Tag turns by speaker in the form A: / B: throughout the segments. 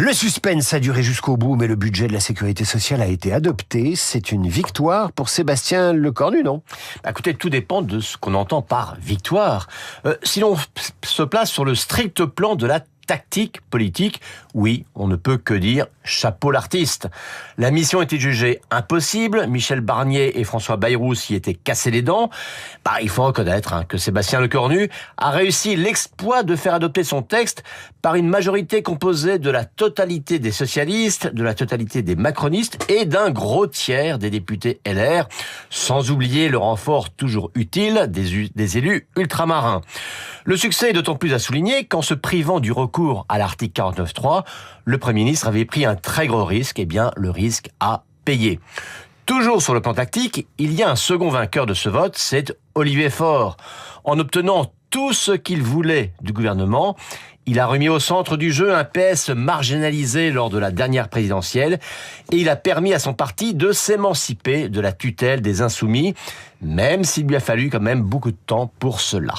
A: Le suspense a duré jusqu'au bout, mais le budget de la sécurité sociale a été adopté. C'est une victoire pour Sébastien Lecornu, non?
B: Écoutez, tout dépend de ce qu'on entend par victoire. Si l'on se place sur le strict plan de la tactique politique, oui, on ne peut que dire chapeau l'artiste. La mission était jugée impossible, Michel Barnier et François Bayrou s'y étaient cassés les dents. Il faut reconnaître que Sébastien Lecornu a réussi l'exploit de faire adopter son texte par une majorité composée de la totalité des socialistes, de la totalité des macronistes et d'un gros tiers des députés LR, sans oublier le renfort toujours utile des élus ultramarins. Le succès est d'autant plus à souligner qu'en se privant du recours à l'article 49.3, le Premier ministre avait pris un très gros risque, le risque à payer. Toujours sur le plan tactique, il y a un second vainqueur de ce vote, c'est Olivier Faure. En obtenant tout ce qu'il voulait du gouvernement, il a remis au centre du jeu un PS marginalisé lors de la dernière présidentielle et il a permis à son parti de s'émanciper de la tutelle des insoumis, même s'il lui a fallu quand même beaucoup de temps pour cela.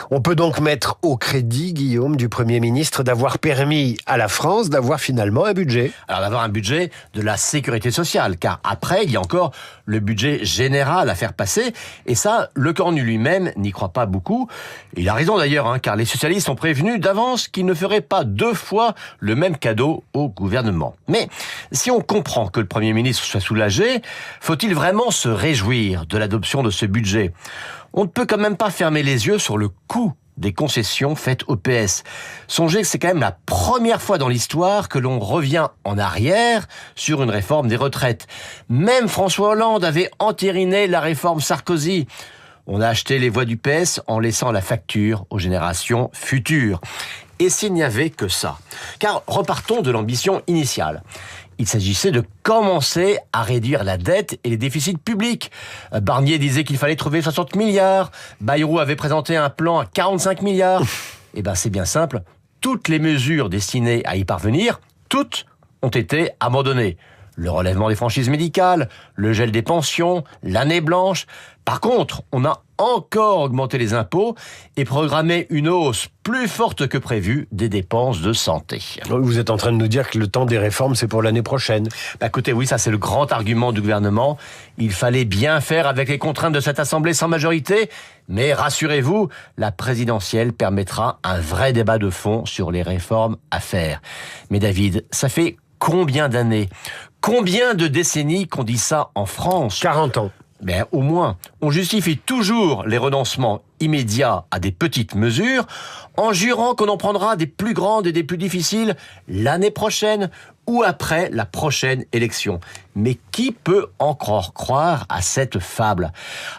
A: On peut donc mettre au crédit, Guillaume, du Premier ministre d'avoir permis à la France d'avoir finalement un budget.
B: Alors d'avoir un budget de la sécurité sociale, car après, il y a encore le budget général à faire passer, et ça, Lecornu lui-même n'y croit pas beaucoup. Il a raison d'ailleurs, car les socialistes ont prévenu d'avance qu'ils ne feraient pas deux fois le même cadeau au gouvernement. Mais si on comprend que le Premier ministre soit soulagé, faut-il vraiment se réjouir de l'adoption de ce budget? On ne peut quand même pas fermer les yeux sur le coût des concessions faites au PS. Songez que c'est quand même la première fois dans l'histoire que l'on revient en arrière sur une réforme des retraites. Même François Hollande avait entériné la réforme Sarkozy. On a acheté les voix du PS en laissant la facture aux générations futures. Et s'il n'y avait que ça? Car repartons de l'ambition initiale. Il s'agissait de commencer à réduire la dette et les déficits publics. Barnier disait qu'il fallait trouver 60 milliards. Bayrou avait présenté un plan à 45 milliards. C'est bien simple. Toutes les mesures destinées à y parvenir, toutes ont été abandonnées. Le relèvement des franchises médicales, le gel des pensions, l'année blanche. Par contre, on a encore augmenté les impôts et programmé une hausse plus forte que prévue des dépenses de santé.
A: Vous êtes en train de nous dire que le temps des réformes, c'est pour l'année prochaine.
B: Écoutez, oui, ça c'est le grand argument du gouvernement. Il fallait bien faire avec les contraintes de cette assemblée sans majorité, mais rassurez-vous, la présidentielle permettra un vrai débat de fond sur les réformes à faire. Mais David, ça fait combien d'années, combien de décennies qu'on dit ça en France?
A: 40 ans.
B: Au moins, on justifie toujours les renoncements immédiats à des petites mesures en jurant qu'on en prendra des plus grandes et des plus difficiles l'année prochaine ou après la prochaine élection. Mais qui peut encore croire à cette fable?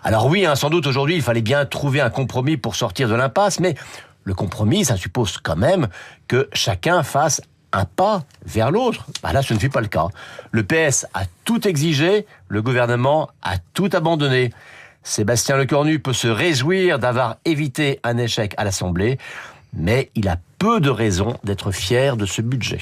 B: Alors oui, sans doute aujourd'hui, il fallait bien trouver un compromis pour sortir de l'impasse, mais le compromis, ça suppose quand même que chacun fasse un pas vers l'autre. Là, ce ne fut pas le cas. Le PS a tout exigé, le gouvernement a tout abandonné. Sébastien Lecornu peut se réjouir d'avoir évité un échec à l'Assemblée, mais il a peu de raisons d'être fier de ce budget.